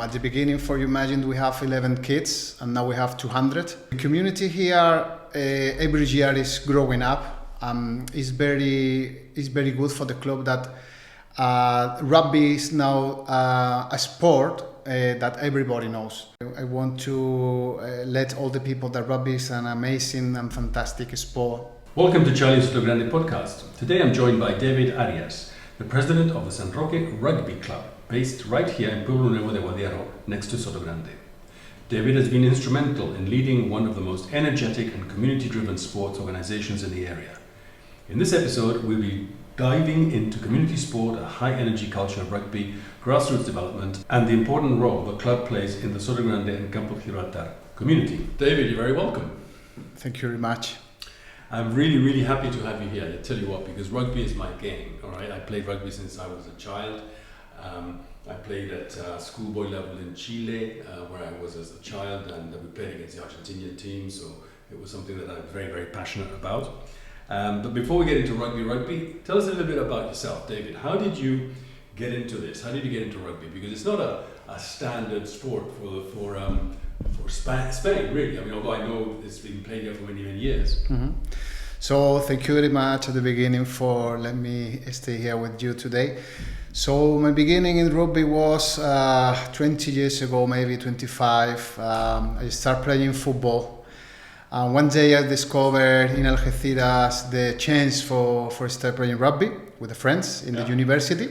At the beginning, for you imagined, we have 11 kids, and now we have 200. The community here every year is growing up. It's very good for the club that rugby is now a sport that everybody knows. I want to let all the people that rugby is an amazing and fantastic sport. Welcome to Charlie's Sotogrande podcast. Today I'm joined by David Arias, the president of the San Roque Rugby Club, based right here in Pueblo Nuevo, next to Sotogrande. David has been instrumental in leading one of the most energetic and community-driven sports organizations in the area. In this episode, we'll be diving into community sport, a high-energy culture of rugby, grassroots development, and the important role the club plays in the Sotogrande and Campo de Gibraltar community. David, you're very welcome. Thank you very much. I'm really happy to have you here. I tell you what, because rugby is my game. All right, I played rugby since I was a child. I played at schoolboy level in Chile, where I was as a child, and we played against the Argentinian team. So it was something that I'm very passionate about. But before we get into rugby, tell us a little bit about yourself, David. How did you get into this? How did you get into rugby? Because it's not a standard sport for Spain, really. I mean, although I know it's been played here for many years. Mm-hmm. So thank you very much at the beginning for letting me stay here with you today. So my beginning in rugby was 20 years ago, maybe 25. I started playing football. One day I discovered in Algeciras the chance for start playing rugby with the friends in the university.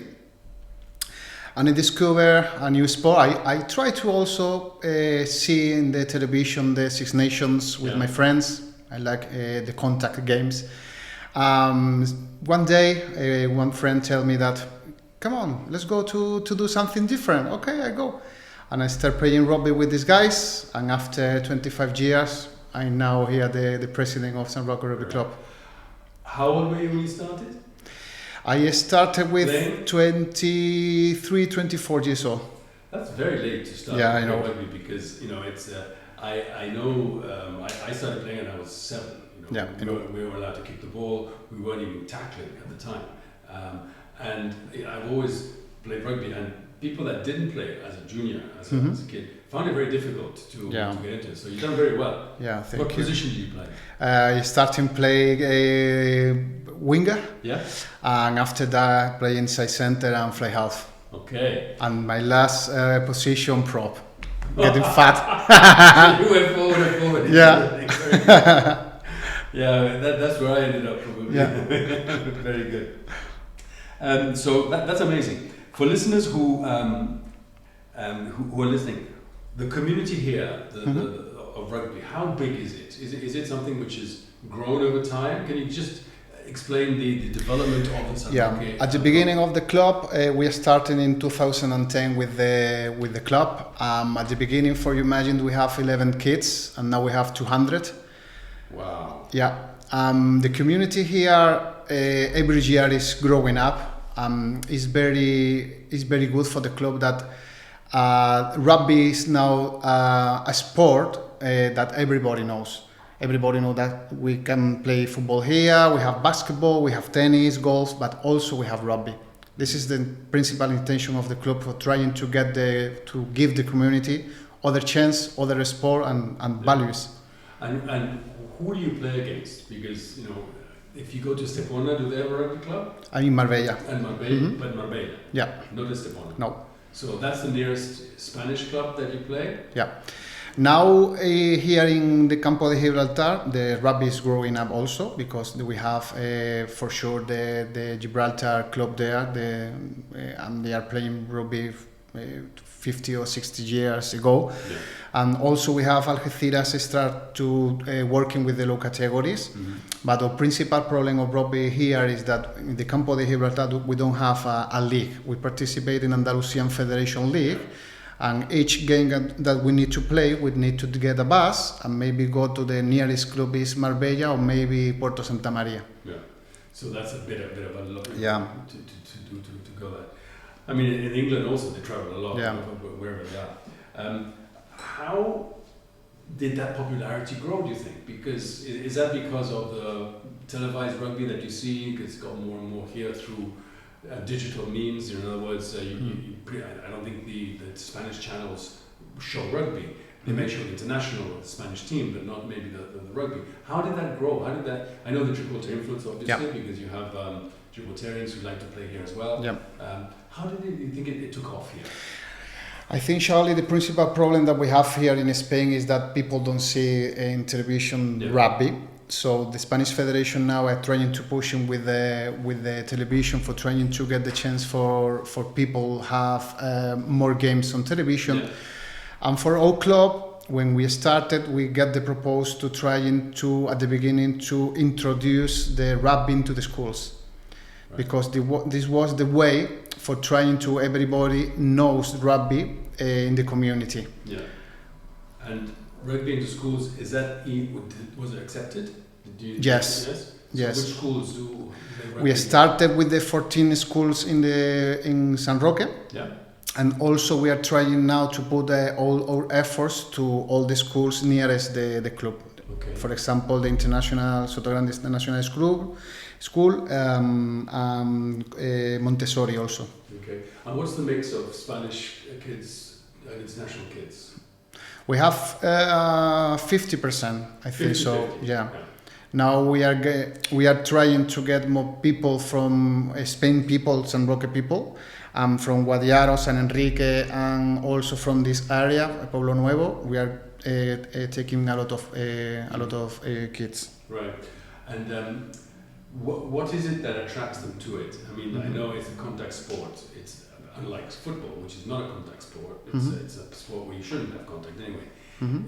And I discovered a new sport. I try to also see in the television the Six Nations with my friends. I like the contact games. One day, one friend told me that, come on, let's go to do something different. Okay, I go. And I start playing rugby with these guys. And after 25 years, I'm now here the president of San Roque Rugby Club. How old were you when you started? I started with 23, 24 years old. That's very late to start playing rugby because, it's... I know I started playing when I was 7. We were allowed to kick the ball. We weren't even tackling at the time. And I've always played rugby, and people that didn't play as a junior, as a kid, found it very difficult to get into it. So you've done very well. Yeah, thank you. What position do you play? I started playing a winger. Yeah. And after that, play inside center and fly half. Okay. And my last position, prop. Getting fat. You went forward. Yeah. Yeah, that's where I ended up probably. Yeah. Very good. So that's amazing. For listeners who are listening, the community here of rugby, how big is it? Is it something which has grown over time? Can you just explain the development of the San Roque? At the beginning of the club, we started in 2010 with the club. At the beginning, for you imagined, we have 11 kids, and now we have 200. Wow. Yeah. The community here every year is growing up. It's very good for the club that rugby is now a sport that everybody knows. Everybody knows that we can play football here, we have basketball, we have tennis, golf, but also we have rugby. This is the principal intention of the club for trying to give the community other chance, other sport and values. And who do you play against? Because, if you go to Estepona, do they have a rugby club? I'm in Marbella. And Marbella, but Marbella? Yeah. Not Estepona? No. So that's the nearest Spanish club that you play? Yeah. Now here in the Campo de Gibraltar, the rugby is growing up also because we have for sure the Gibraltar club there, and they are playing rugby 50 or 60 years ago. Yeah. And also we have Algeciras start to working with the low categories. Mm-hmm. But the principal problem of rugby here is that in the Campo de Gibraltar we don't have a league. We participate in Andalusian Federation League. And each game that we need to play, we need to get a bus and maybe go to the nearest club is Marbella or maybe Puerto Santa Maria. Yeah, so that's a bit of a lot to go there. I mean, in England also they travel a lot, wherever they are. How did that popularity grow, do you think? Because is that because of the televised rugby that you see? It's got more and more here through digital means. In other words, I don't think the Spanish channels show rugby. They may show the international Spanish team, but not maybe the rugby. How did that grow? How did that? I know the Gibraltar influence, obviously, because you have Gibraltarians who like to play here as well. How did you think it took off here? I think, Charlie, the principal problem that we have here in Spain is that people don't see in television rugby. So the Spanish Federation now are trying to push in with the television for trying to get the chance for people have more games on television. Yeah. And for our club, when we started, we got the proposal to trying to, at the beginning, to introduce the rugby into the schools. Right. Because this was the way for trying to everybody knows rugby in the community. Yeah. And rugby into schools, was it accepted? Yes. So which schools do they we started with the 14 schools in San Roque. Yeah. And also we are trying now to put all our efforts to all the schools nearest the club. Okay. For example, the Sotogrande International School, Montessori also. Okay. And what's the mix of Spanish kids and international kids? We have 50%, I think so. Yeah. Now we are trying to get more people from Spain people, San Roque people. From Guadiaro, San Enrique, and also from this area, Pueblo Nuevo, we are taking a lot of kids. Right, and what is it that attracts them to it? I mean, I know it's a contact sport. It's unlike football, which is not a contact sport. It's a sport where you shouldn't have contact anyway.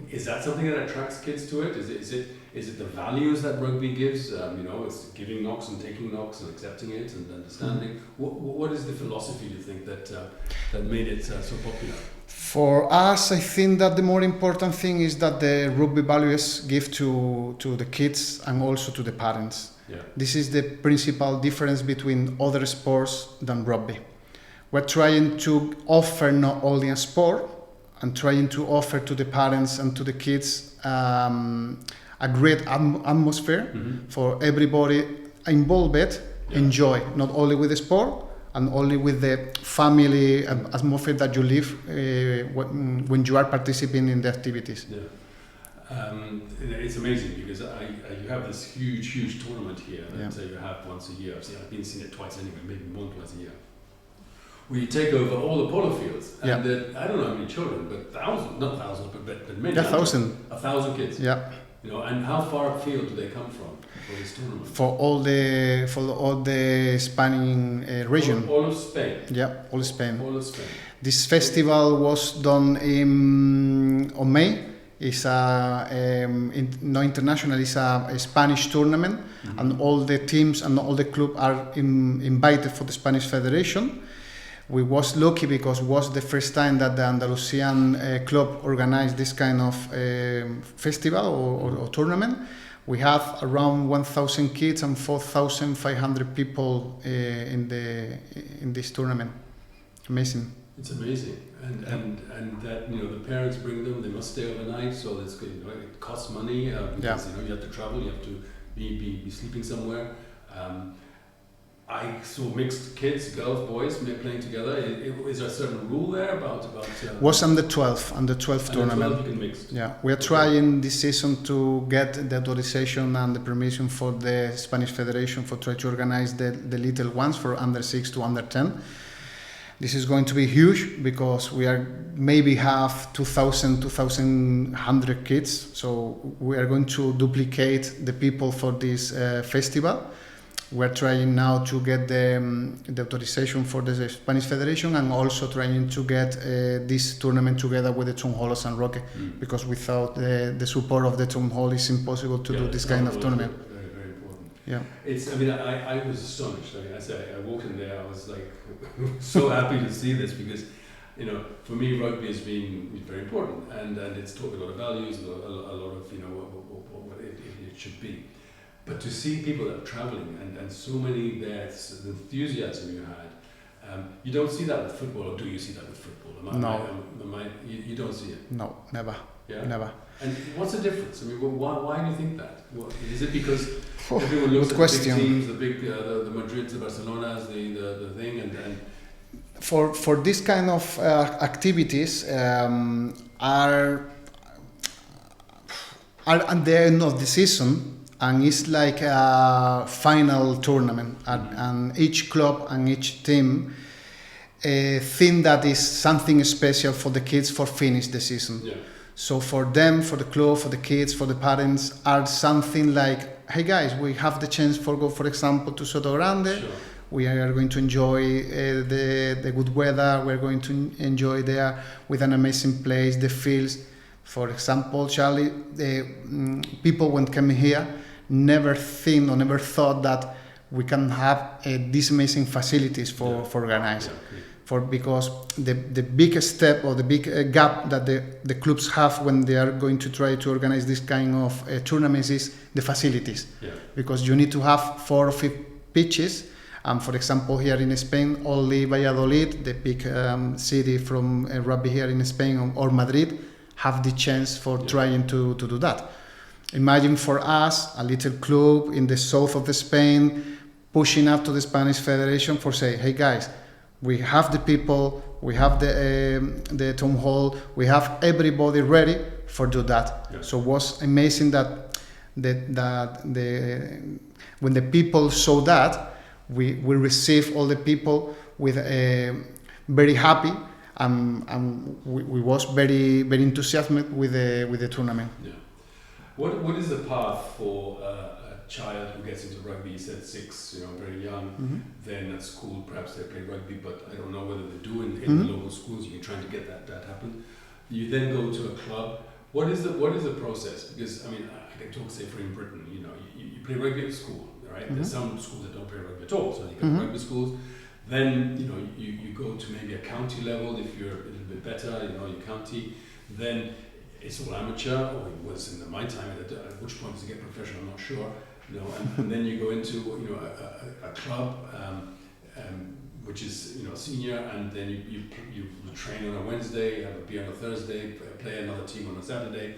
Is that something that attracts kids to it? Is it the values that rugby gives? It's giving knocks and taking knocks and accepting it and understanding. What is the philosophy, do you think, that made it so popular? For us, I think that the more important thing is that the rugby values give to the kids and also to the parents. Yeah. This is the principal difference between other sports than rugby. We're trying to offer not only a sport, and trying to offer to the parents and to the kids a great atmosphere for everybody involved, enjoy, not only with the sport and only with the family atmosphere that you live when you are participating in the activities. Yeah. It's amazing because you have this huge tournament here that you have once a year. I've been seeing it twice anyway, maybe twice a year. We take over all the polo fields, and I don't know how many children, but not thousands, but many. 1,000 kids. Yeah. And how far afield do they come from for this tournament? For all the Spanish region. All of Spain. Yeah, all of Spain. All of Spain. This festival was done on May. It's international. It's a Spanish tournament, and all the teams and all the clubs are invited for the Spanish Federation. We was lucky because it was the first time that the Andalusian club organized this kind of festival or tournament. We have around 1,000 kids and 4,500 people in this tournament. Amazing. It's amazing, and that the parents bring them. They must stay overnight, so that's good. It costs money because you have to travel. You have to be sleeping somewhere. I saw mixed kids, girls, boys, playing together. Is there a certain rule there about? Was under 12 tournament. 12 you can mix. Yeah, we are trying this season to get the authorization and the permission for the Spanish Federation for try to organize the little ones for under 6 to under 10. This is going to be huge because we are maybe have 2,100 kids. So we are going to duplicate the people for this festival. We're trying now to get the authorization for the Spanish Federation and also trying to get this tournament together with the Town Hall of San Roque because without the support of the Town Hall it's impossible to do this kind of tournament. Very, very important. Yeah. I was astonished. I walked in there, I was like so happy to see this because, for me rugby has been very important and it's taught me a lot of values, a lot of, what it should be. But to see people that are traveling and so many there, the enthusiasm you had, You don't see that with football, or do you see that with football? No. You don't see it? No, never. Yeah? Never. And what's the difference? I mean, why do you think that? Is it because everyone looks at question. the big teams, the Madrids, the Barcelonas, the thing, and for this kind of activities are at the end of the season, and it's like a final tournament, and each club and each team think that is something special for the kids for finish the season. Yeah. So for them, for the club, for the kids, for the parents, are something like, hey guys, we have the chance for go, for example, to Sotogrande. Sure. We are going to enjoy the good weather. We're going to enjoy there with an amazing place, the fields. For example, Charlie, the people when coming here never think or never thought that we can have these amazing facilities for organize. Yeah, Because the biggest step or the big gap that the clubs have when they are going to try to organize this kind of tournaments is the facilities. Yeah. Because you need to have 4 or 5 pitches. For example, here in Spain, only Valladolid, the big city from rugby here in Spain, or Madrid, have the chance for trying to do that. Imagine for us, a little club in the south of Spain, pushing up to the Spanish Federation for say, hey guys, we have the people, we have the town hall, we have everybody ready for do that. Yeah. So it was amazing that when the people saw that, we received all the people with very happy, and we was very enthusiastic with the tournament. Yeah. What is the path for a child who gets into rugby? You said 6, very young. Mm-hmm. Then at school, perhaps they play rugby, but I don't know whether they do in the local schools. You're trying to get that happen. You then go to a club. What is the process? Because I mean, I can talk, say, for in Britain, you play rugby at school, right? Mm-hmm. There's some schools that don't play rugby at all, so you go to rugby schools. Then you go to maybe a county level if you're a little bit better, your county. Then it's all amateur, or it was in my time. At which point does it get professional? I'm not sure. And then you go into a club, which is senior, and then you train on a Wednesday, have a beer on a Thursday, play another team on a Saturday,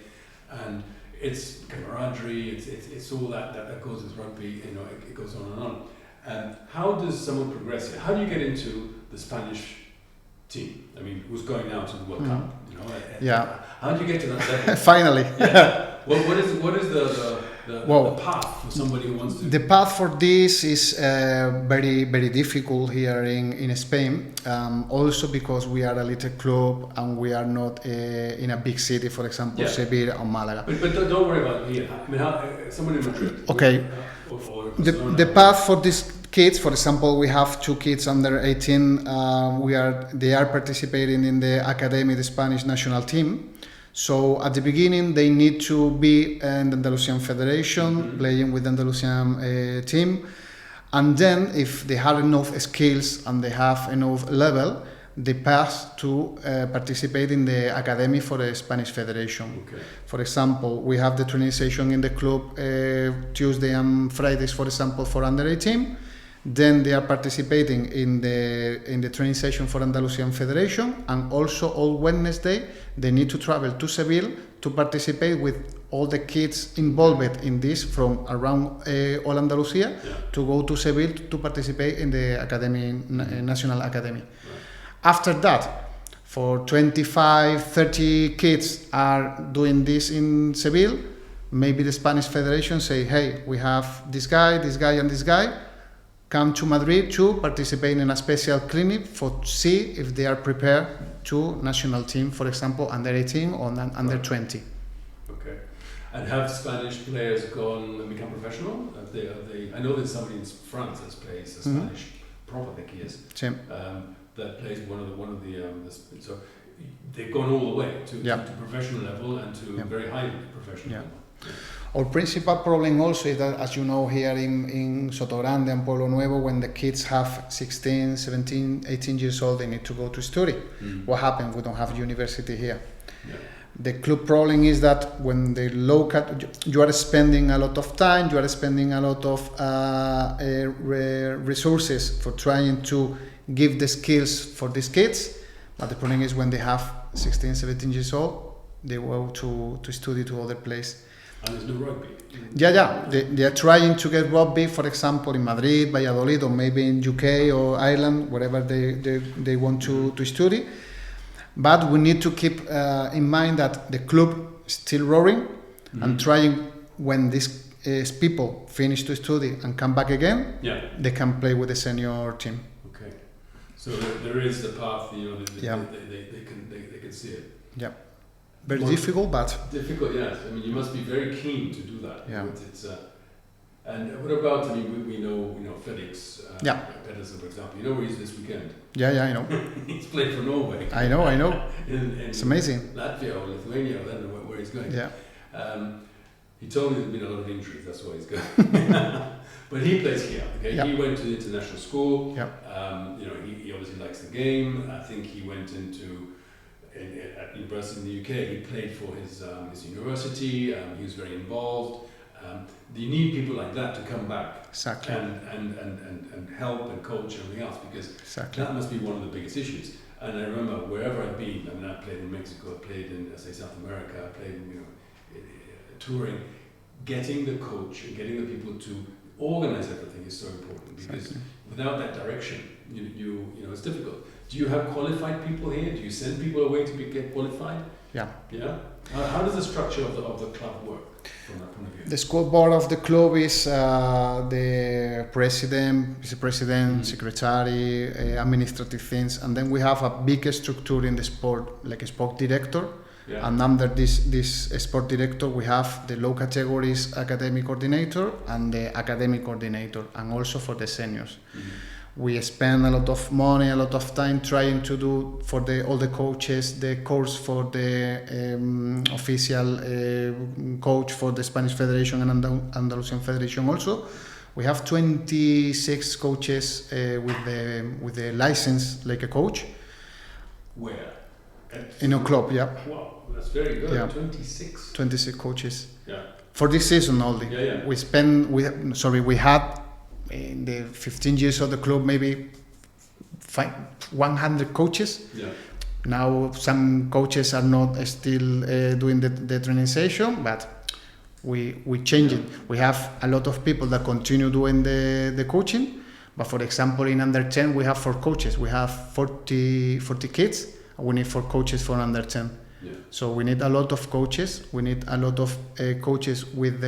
and it's camaraderie. It's all that goes with rugby. It goes on and on. How does someone progress here? How do you get into the Spanish team? I mean, who's going now to the World Cup? Yeah. How do you get to that level? Finally. Yeah. Well, what is the path for somebody who wants to? The path for this is very, very difficult here in Spain. Also because we are a little club and we are not in a big city, for example, Sevilla or Malaga. But don't worry about here. I mean, someone in Madrid. Okay. The path for these kids, for example, we have 2 kids under 18. They are participating in the academy, the Spanish national team. So at the beginning, they need to be in the Andalusian Federation, playing with the Andalusian team. And then if they have enough skills and they have enough level, they pass to participate in the academy for the Spanish Federation. Okay. For example, we have the training session in the club Tuesday and Fridays, for example, for under 18. Then they are participating in the training session for Andalusian Federation, and also all Wednesday they need to travel to Seville to participate with all the kids involved in this from around all Andalusia to go to Seville to participate in the academy, national academy. Right. After that, for 25, 30 kids are doing this in Seville, maybe the Spanish Federation say, hey, we have this guy, and this guy. Come to Madrid to participate in a special clinic for see if they are prepared to national team, for example, under 18 or under 20. Okay. And have Spanish players gone and become professional? I know there's somebody in France that plays a Spanish prop, I think he is, that plays one of the so they've gone all the way to professional level and to very high professional level. Yeah. Our principal problem also is that, as you know, here in Sotogrande and Pueblo Nuevo, when the kids have 16, 17, 18 years old, they need to go to study. What happens? We don't have university here. Yeah. The club problem is that when the local, you are spending a lot of time, you are spending a lot of resources for trying to give the skills for these kids. But the problem is when they have 16, 17 years old, they go to study to other place. And there's no rugby. Yeah. They are trying to get rugby, for example, in Madrid, Valladolid, or maybe in UK or Ireland, wherever they want to study. But we need to keep in mind that the club is still roaring and trying when these people finish to study and come back again, they can play with the senior team. Okay. So there is the path, they can see it. Yeah. Very difficult, but... Difficult, yes. I mean, you must be very keen to do that. Yeah. And what about, I mean, we know Felix Pedersen, for example. You know where he is this weekend? Yeah, I know. He's playing for Norway. I know. in It's amazing. Latvia or Lithuania, I don't know where he's going. Yeah. He told me there's been a lot of injuries, that's why he's going. But he plays here, okay? Yeah. He went to the international school. Yeah. He obviously likes the game. I think he went at university in the UK. He played for his university. He was very involved. You need people like that to come back and help and coach and everything else, because that must be one of the biggest issues. And I remember wherever I've been, I mean, I played in Mexico, I played in, South America, I played in, touring. Getting the coach and getting the people to organize everything is so important, because without that direction, it's difficult. Do you have qualified people here? Do you send people away to get qualified? Yeah. Yeah. How does the structure of the club work from that point of view? The school board of the club is the president, vice-president, secretary, administrative things, and then we have a big structure in the sport, like a sport director. Yeah. And under this sport director, we have the low categories academic coordinator and the academic coordinator, and also for the seniors. We spend a lot of money, a lot of time trying to do for all the coaches the course for the official coach for the Spanish Federation and Andalusian Federation also. We have 26 coaches with the license like a coach. Where? In a club, yeah. Wow, that's very good. Yeah. 26 coaches. Yeah. For this season only. Yeah. We had in the 15 years of the club maybe 100 coaches. Yeah. Now some coaches are not still doing the training session, but we change it. We have a lot of people that continue doing the coaching, but for example in under 10 we have 4 coaches. We have 40 kids. We need 4 coaches for under 10. Yeah. So we need a lot of coaches. We need a lot of coaches with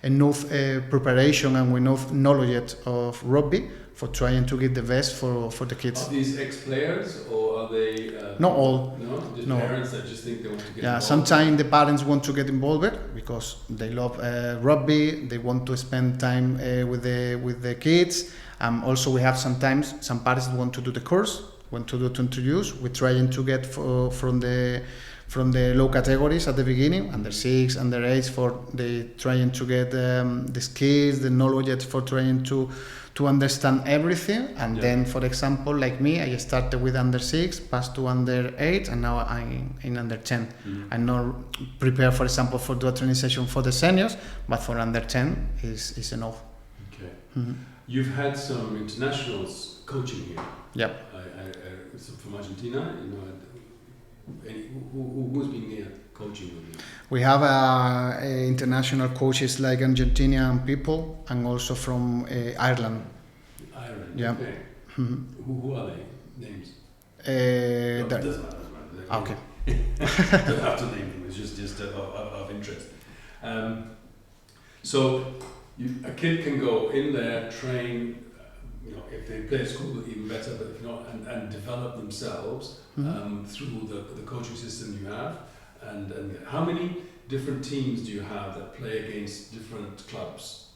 enough preparation and enough knowledge of rugby for trying to get the best for the kids. Are these ex-players or are they... Not all. No? Just parents that just think they want to get involved? Sometimes the parents want to get involved because they love rugby. They want to spend time with the kids. Also we have sometimes some parents want to do the course, want to introduce. We're trying to get from the low categories at the beginning, under 6, under 8, for the trying to get the skills, the knowledge for trying to understand everything. And then, for example, like me, I started with under 6, passed to under 8, and now I'm in under 10. I'm not prepared, for example, for do a training session for the seniors, but for under 10 is enough. Okay. You've had some internationals coaching here. Yep. From Argentina, who's been here coaching with you? We have international coaches like Argentinian people, and also from Ireland. Ireland, yeah. Okay. Who are they? Names? Doesn't matter. Okay. Don't have to name them. It's just of interest. So a kid can go in there, train. If they play at school, even better. But if not, and develop themselves through the coaching system you have. And how many different teams do you have that play against different clubs?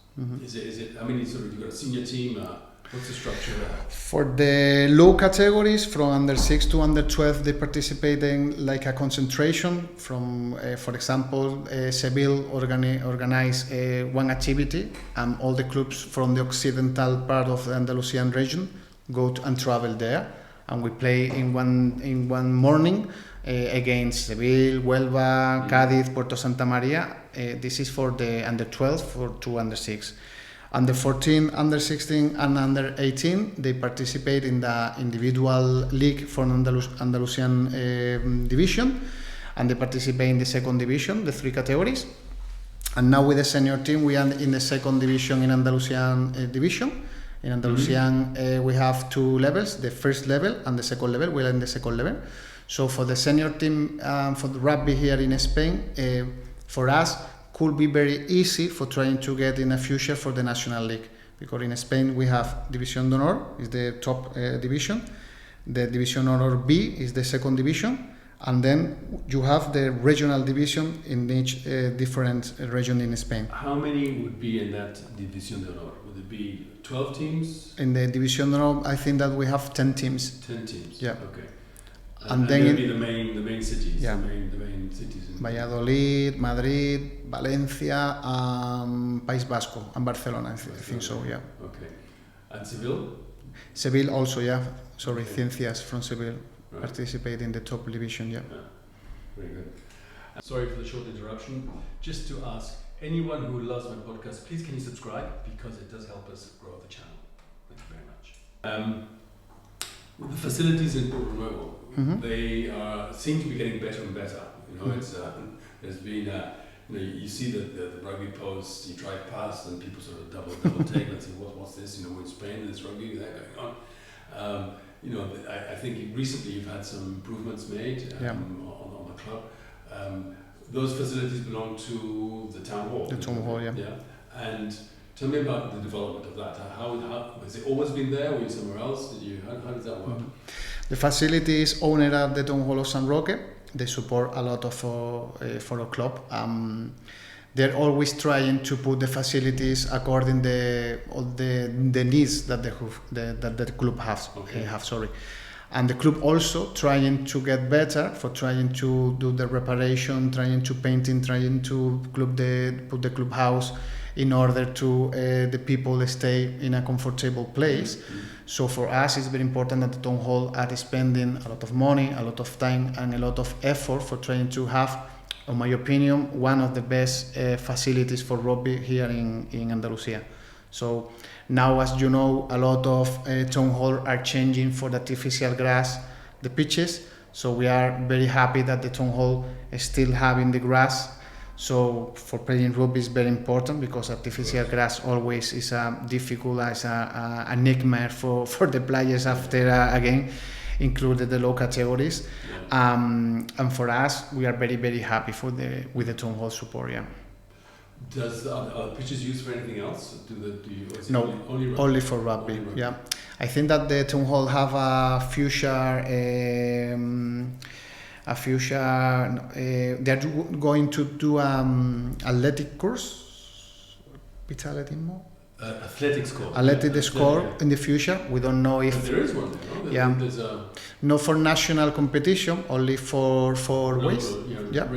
Is it? I mean, you've got a senior team. What's the structure there? For the low categories, from under 6 to under 12, they participate in like a concentration. From, for example, Seville organize one activity, and all the clubs from the occidental part of the Andalusian region go and travel there, and we play in one morning against Seville, Huelva, Cádiz, Puerto Santa Maria. This is for the under 12 to under 6. Under 14, under 16, and under 18, they participate in the individual league for Andalusian division, and they participate in the second division, the 3 categories. And now with the senior team, we are in the second division in Andalusian division. In Andalusian, we have 2 levels, the first level and the second level. We are in the second level. So for the senior team, for the rugby here in Spain, for us, could be very easy for trying to get in a future for the National League. Because in Spain, we have División de Honor, is the top division. The División de Honor B is the second division. And then you have the regional division in each different region in Spain. How many would be in that División de Honor? Would it be 12 teams? In the División de Honor, I think that we have 10 teams. 10 teams. Yeah. Okay. And then then be the main cities. Yeah. The main cities. Valladolid, Madrid, Valencia, País Vasco, and Barcelona. I think so. Yeah. Okay. And Seville? Seville also. Yeah. Sorry, Okay. Ciencias from Seville Right. participate in the top division. Yeah. Very good. Sorry for the short interruption. Just to ask anyone who loves my podcast, please can you subscribe, because it does help us grow the channel. Thank you very much. The facilities in Pueblo Nuevo, they seem to be getting better and better. You know, it's there's been you see the rugby posts, you drive past and people sort of double take and say, what's this? You know, we're in Spain, there's rugby that going on. You know, I think recently you've had some improvements made on the club. Those facilities belong to the town hall. The town hall, yeah. And tell me about the development of that. How has it always been there? Were you somewhere else? How does that work? The facility is owned at the town hall of San Roque. They support a lot of for a club. They're always trying to put the facilities according the needs that the club has. Okay. And the club also trying to get better, for trying to do the reparation, trying to painting, trying to put the clubhouse in order to the people stay in a comfortable place. So for us, it's very important that the town hall are spending a lot of money, a lot of time, and a lot of effort for trying to have, in my opinion, one of the best facilities for rugby here in Andalusia. So now, as you know, a lot of town hall are changing for the artificial grass, the pitches. So we are very happy that the town hall is still having the grass. So for playing rugby is very important, because artificial grass always is difficult, as a nightmare for the players after a game, included the low categories. And for us, we are very, very happy with the town hall support. Yeah. Are the pitches used for anything else? No, only for rugby. Only rugby. Yeah, I think that the town hall have a future. They are going to do athletic course. Athletics course. Athletic score in the future. We don't know if. But there is one there, no? There's not for national competition, only for race. Racing. Yeah.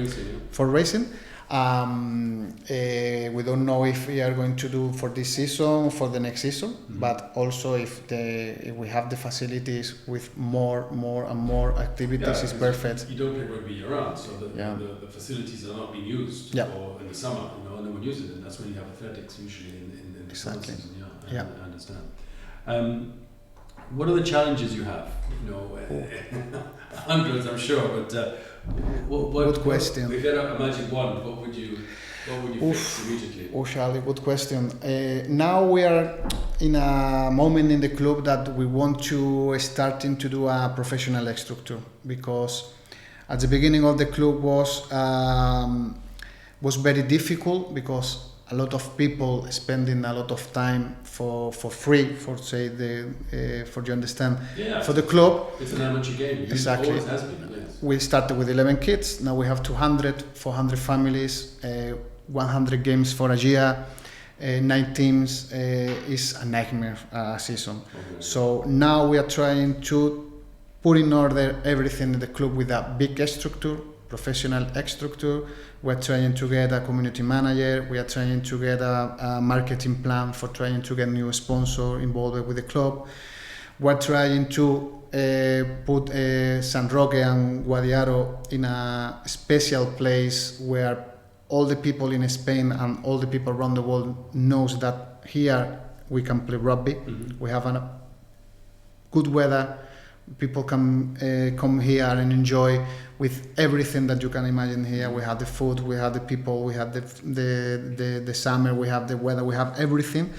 For racing. We don't know if we are going to do for this season, for the next season, but also if we have the facilities with more and more activities, is perfect. You don't play rugby year round, so the facilities are not being used in the summer. No one uses it, and that's when you have athletics usually in the summer season. I understand. What are the challenges you have? Hundreds, I'm sure, but. Good question. If you had a magic wand, what would you fix immediately? Charlie, good question. Now we are in a moment in the club that we want to starting to do a professional structure, because at the beginning of the club was very difficult, because a lot of people spending a lot of time for free, for you understand, for the club. It's an amateur game. Exactly. It always has been. Yes. We started with 11 kids. Now we have 400 families, 100 games for a year, 9 teams. Is a nightmare season. Okay. So now we are trying to put in order everything in the club with a big structure, professional structure. We're trying to get a community manager. We are trying to get a marketing plan for trying to get new sponsor involved with the club. We're trying to put San Roque and Guadiaro in a special place where all the people in Spain and all the people around the world knows that here we can play rugby. We have a good weather. People can come here and enjoy with everything that you can imagine here. We have the food, we have the people, we have the summer, we have the weather, we have everything.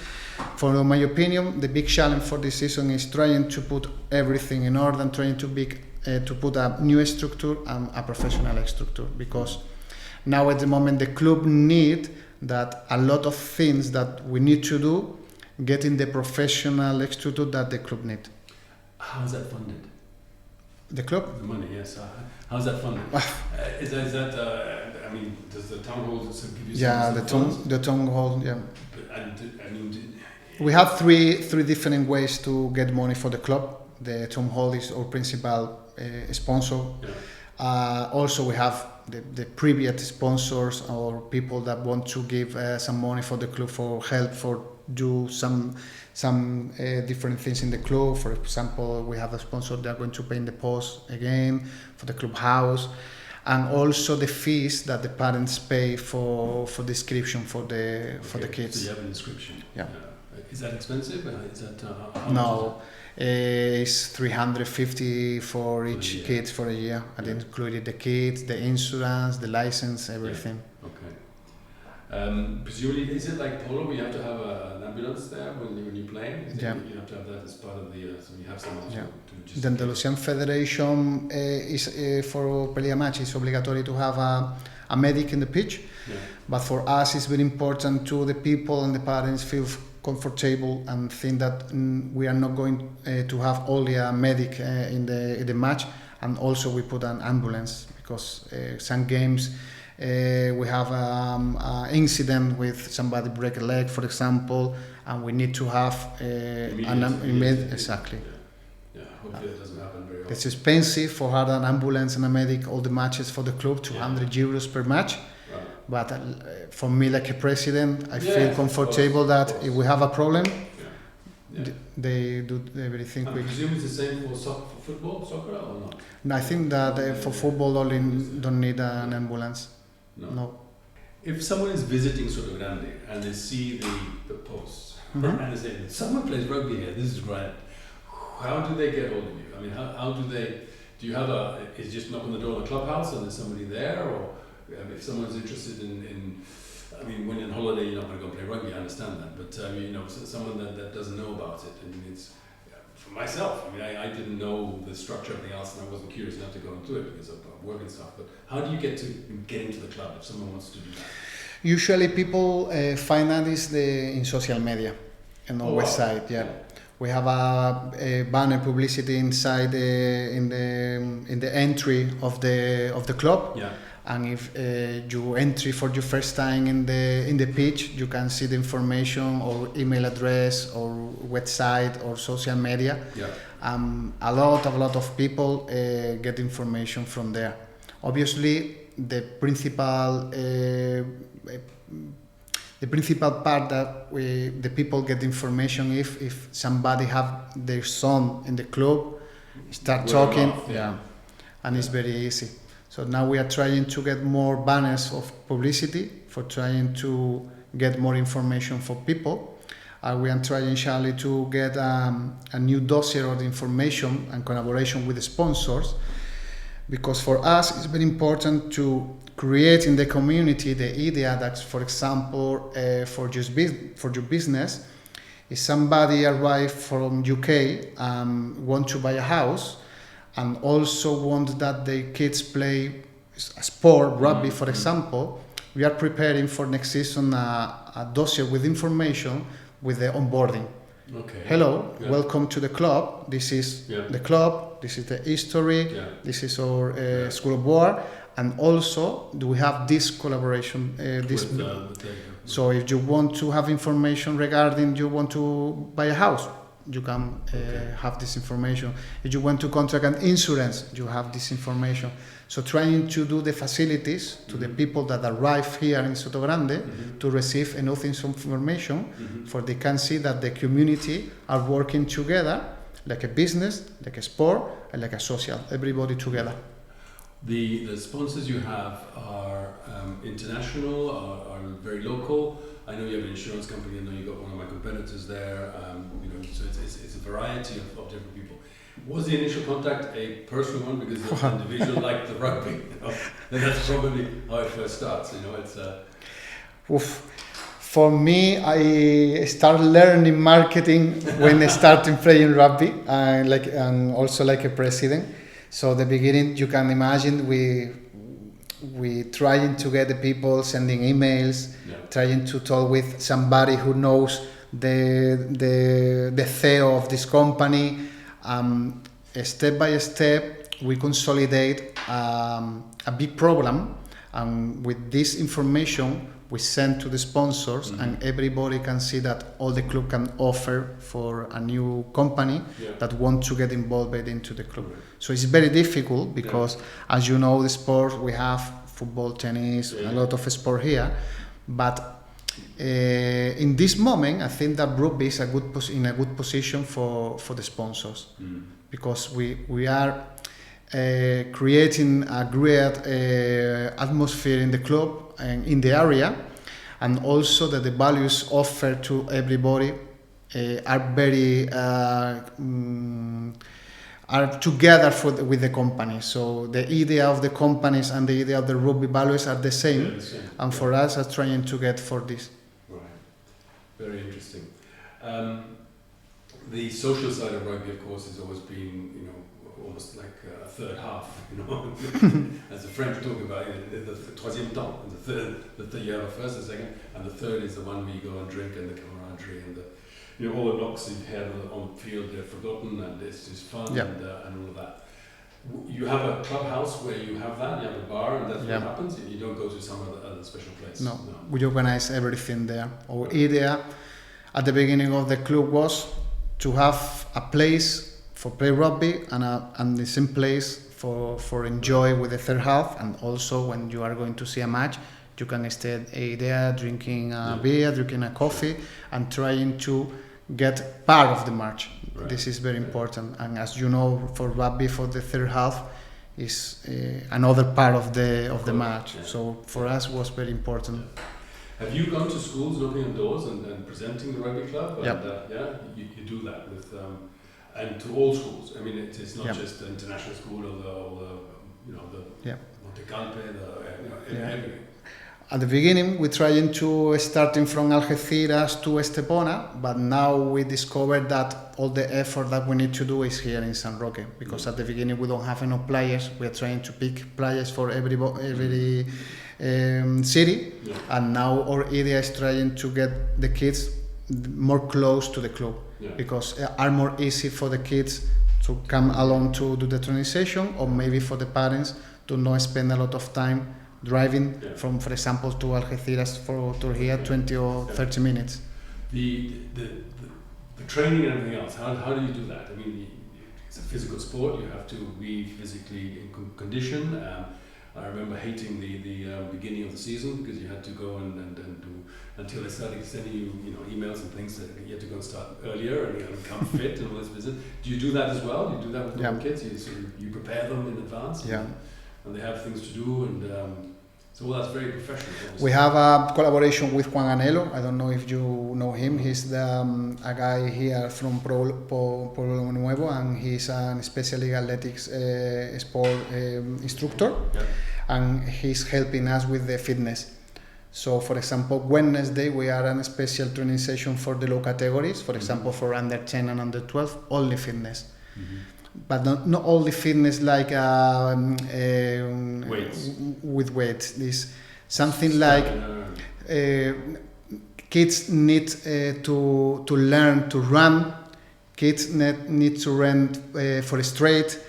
For my opinion, the big challenge for this season is trying to put everything in order and trying to put a new structure and a professional structure, because now at the moment the club need that a lot of things that we need to do getting the professional structure that the club need. How is that funded? The club? The money, yes. How's that funded? Is that I mean, does the town hall give you the town hall, yeah. And I mean, we have three different ways to get money for the club. The town hall is our principal sponsor. Yeah. Also, we have the previous sponsors or people that want to give some money for the club for help for do some different things in the club. For example, we have a sponsor that are going to paint the post again for the clubhouse, and also the fees that the parents pay for the inscription for the kids. So you have an inscription. Yeah. Is that expensive? Is that no? It's 350 for each kid for a year, and included the kids, the insurance, the license, everything. Yeah. Okay. Presumably, is it like polo where you have to have an ambulance there when you're playing? Yeah. You have to have that as part of the, so you have someone to just... The Andalusian Federation is for Pelea match, it's obligatory to have a medic in the pitch. Yeah. But for us, it's very important to the people and the parents feel comfortable and think that we are not going to have only a medic in the match, and also we put an ambulance, because some games we have an incident with somebody break a leg, for example, and we need to have exactly. Yeah, hopefully it doesn't happen very often. It's expensive for have an ambulance and a medic, all the matches for the club, 200 euros per match. But for me, like a president, I feel comfortable that if we have a problem, they do everything quick. I presume it's the same for football, soccer, or not? No, I think that for football, only don't need an ambulance. No. If someone is visiting Sotogrande and they see the posts and they say, someone plays rugby here, this is great, how do they get hold of you? I mean, how do you have is just knock on the door of the clubhouse and there's somebody there, or if someone's interested in I mean, when you're on holiday, you're not going to go play rugby, I understand that, but someone that doesn't know about it, I mean, it's, for myself, I mean, I didn't know the structure of everything else, and I wasn't curious enough to go into it because of work and stuff, but how do you get into the club if someone wants to do that? Usually people find out in social media, on our website, We have a banner publicity inside in the entry of the club. Yeah. And if you entry for your first time in the pitch, you can see the information or email address or website or social media. Yeah. A lot of people get information from there. Obviously, the principal part that the people get information if somebody have their son in the club, start talking, and it's very easy. So now we are trying to get more banners of publicity for trying to get more information for people. We are trying, Charlie, to get a new dossier of information and collaboration with the sponsors, because for us it's very important to create in the community the idea that, for example, for your business, if somebody arrived from UK want to buy a house, and also want that the kids play a sport, rugby, for example, we are preparing for next season a dossier with information with the onboarding. Okay. Hello, welcome to the club. This is the club, this is the history, this is our school of war, and also do we have this collaboration. So if you want to have information regarding you want to buy a house, you can have this information. If you want to contract an insurance, you have this information. So trying to do the facilities to the people that arrive here in Sotogrande to receive enough information for they can see that the community are working together like a business, like a sport, and like a social, everybody together. The sponsors you have are international, are very local. I know you have an insurance company. I know you got one of my competitors there. So it's a variety of different people. Was the initial contact a personal one because the individual liked the rugby? And that's probably how it first starts. It's. Oof. For me, I started learning marketing when I started playing rugby, and also like a president. So the beginning, you can imagine, we trying to get the people sending emails, trying to talk with somebody who knows the CEO of this company. Step by step, we consolidate a big program, and with this information, we send to the sponsors, and everybody can see that all the club can offer for a new company that want to get involved into the club. So it's very difficult because, as you know, the sport, we have football, tennis, a lot of sport here. But in this moment, I think that rugby is in a good position for the sponsors, because we are creating a great atmosphere in the club and in the area, and also that the values offered to everybody are very are together with the company. So the idea of the companies and the idea of the rugby values are the same, and for us are trying to get for this. Right, very interesting. The social side of rugby, of course, has always been, almost like a third half, as the French talk about it, the troisième temps, the third, you have a first, a second, and the third is the one where you go and drink, and the camaraderie, and all the knocks you've had on the field, they're forgotten, and it's just fun, and all of that. You have a clubhouse where you have that, you have a bar, and that's what happens. You don't go to some other special place. No, we organize everything there. Our idea at the beginning of the club was to have a place for play rugby and the same place for enjoy with the third half, and also when you are going to see a match, you can stay there drinking a beer, drinking a coffee, and trying to get part of the match. Right. This is very important, and as you know, for rugby, for the third half is another part of the match. So for us, it was very important. Have you gone to schools, knocking on doors, and presenting the rugby club? And, you do that with. And to all schools. I mean, it's not just the international school or the Montecalpe, everything. At the beginning, we're trying to starting from Algeciras to Estepona, but now we discovered that all the effort that we need to do is here in San Roque, because at the beginning we don't have enough players. We're trying to pick players for every city, and now our idea is trying to get the kids more close to the club. Because it are more easy for the kids to come along to do the transition, or maybe for the parents to not spend a lot of time driving from, for example, to Algeciras to here 20 or 30 minutes. The training and everything else, how do you do that? I mean, it's a physical sport, you have to be physically in condition. I remember hating the beginning of the season because you had to go and do until they started sending you emails and things that you had to go and start earlier and you had to become fit and all this business. Do you do that as well? Do you do that with the kids? You prepare them in advance and they have things to do, and so that's very professional. Obviously. We have a collaboration with Juan Anelo. I don't know if you know him. He's a guy here from Pueblo Nuevo, and he's an specialty athletics sport instructor, and he's helping us with the fitness. So, for example, Wednesday we are on a special training session for the low categories. For example, for under 10 and under 12, only fitness. But not only fitness like weights. With weights. This something like kids need to learn to run. Kids need to run for straight.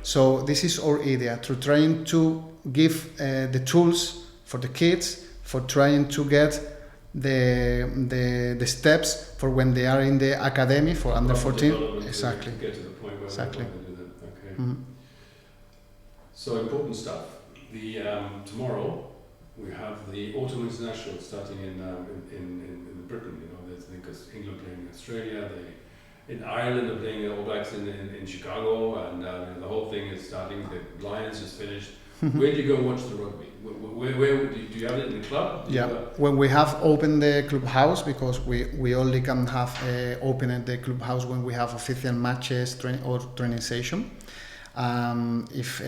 So this is our idea, to trying to give the tools for the kids for trying to get the steps for when they are in the academy for under 14. Exactly. To get to the point where exactly. We do that. Okay. So important stuff. The tomorrow we have the Autumn International starting in Britain. Because England playing in Australia, in Ireland they're playing All Blacks in Chicago, and the whole thing is starting. The Lions just finished. Where do you go and watch the rugby? Where do you have it in the club? Yeah, when we have opened the clubhouse, because we only can have opened the clubhouse when we have official matches or training session. If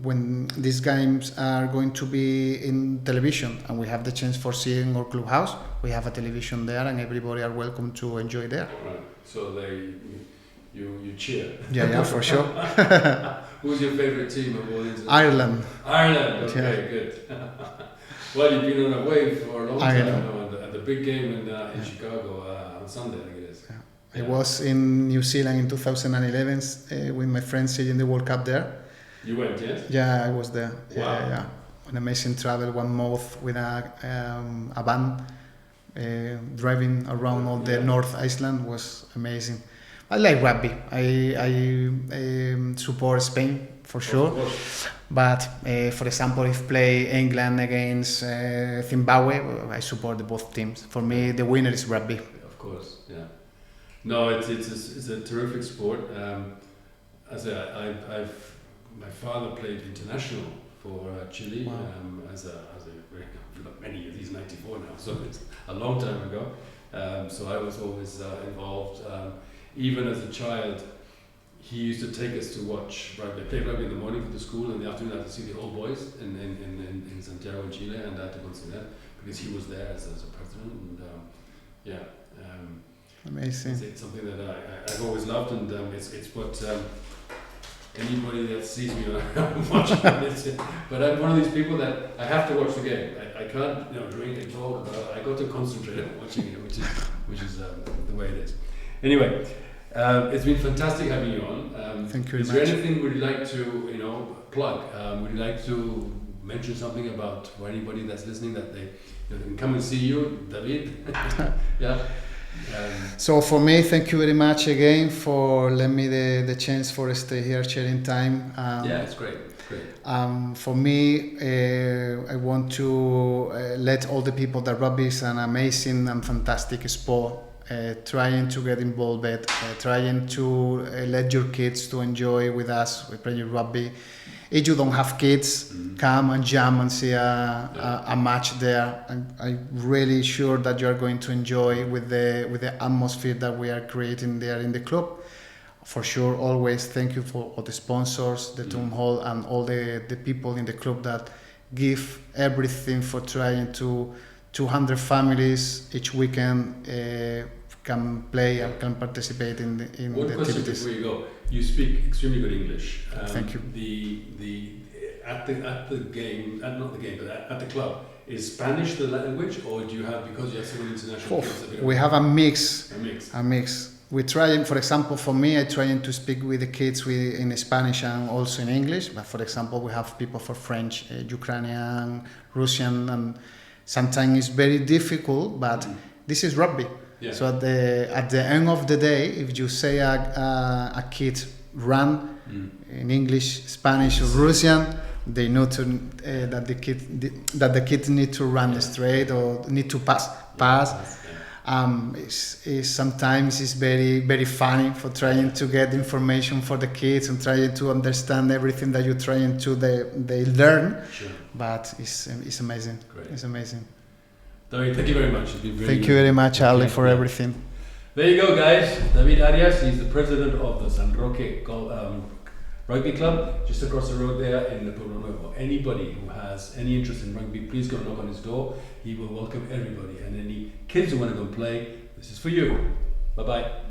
when these games are going to be in television and we have the chance for seeing our clubhouse, we have a television there and everybody are welcome to enjoy there. Right. So you cheer. Yeah, for sure. Who's your favourite team of all these? Ireland. Ireland. Okay, Yeah. Good. Well, you've been on a wave for a long time Ireland. now, and the big game in Chicago on Sunday, I think it is. I was in New Zealand in 2011 with my friends in the World Cup there. You went, yes? Yeah, I was there. Wow. Yeah. An amazing travel, 1 month with a van driving around all the North Iceland was amazing. I like rugby. I support Spain for sure. But for example, if play England against Zimbabwe, I support both teams. For me, the winner is rugby. Of course, yeah. No, it's a terrific sport. As my father played international for Chile. Wow. as a many years. He's 94 now, so it's a long time ago. So I was always involved. Even as a child, he used to take us to watch rugby. I played rugby in the morning for the school, and in the afternoon I had to see the old boys in Santiago, in Chile, and I had to go and see that because he was there as a president. And Amazing. It's something that I've always loved, and it's what anybody that sees me when I'm watching it. But I'm one of these people that I have to watch the game. I can't drink and talk, but I got to concentrate on watching it, which is the way it is. Anyway, it's been fantastic having you on. Thank you very much. Is there anything would you like to plug? Would you like to mention something about for anybody that's listening that they can come and see you, David? Yeah. So for me, thank you very much again for letting me the chance for stay here sharing time. Yeah, it's great. For me, I want to let all the people that rugby is an amazing and fantastic sport. Trying to get involved, trying to let your kids to enjoy with us. We play rugby. If you don't have kids, come and jam and see a match there. I'm really sure that you are going to enjoy with the atmosphere that we are creating there in the club. For sure, always thank you for all the sponsors, the town hall, and all the people in the club that give everything for trying to 200 families each weekend can play and can participate in the activities. Before you go, you speak extremely good English. Thank you. At the game, not the game, but at the club, is Spanish the language, or do you have, because you have so many international kids? We have a mix. A mix. We try, for example, for me, I try to speak with the kids in Spanish and also in English. But for example, we have people for French, Ukrainian, Russian, and sometimes it's very difficult. But this is rugby. Yeah. So at the end of the day, if you say a kid run in English, Spanish, or Russian, they know that the kids need to run straight or need to pass. Sometimes it's very, very funny for trying to get information for the kids and trying to understand everything that you're trying to they learn. Sure. But it's amazing. Great. It's amazing. David, thank you very much. It's been really Thank you very much, Ali, for everything. There you go, guys. David Arias, he's the president of the San Roque Rugby Club, just across the road there in the Pueblo Nuevo. Anybody who has any interest in rugby, please go and knock on his door. He will welcome everybody. And any kids who want to go and play, this is for you. Bye-bye.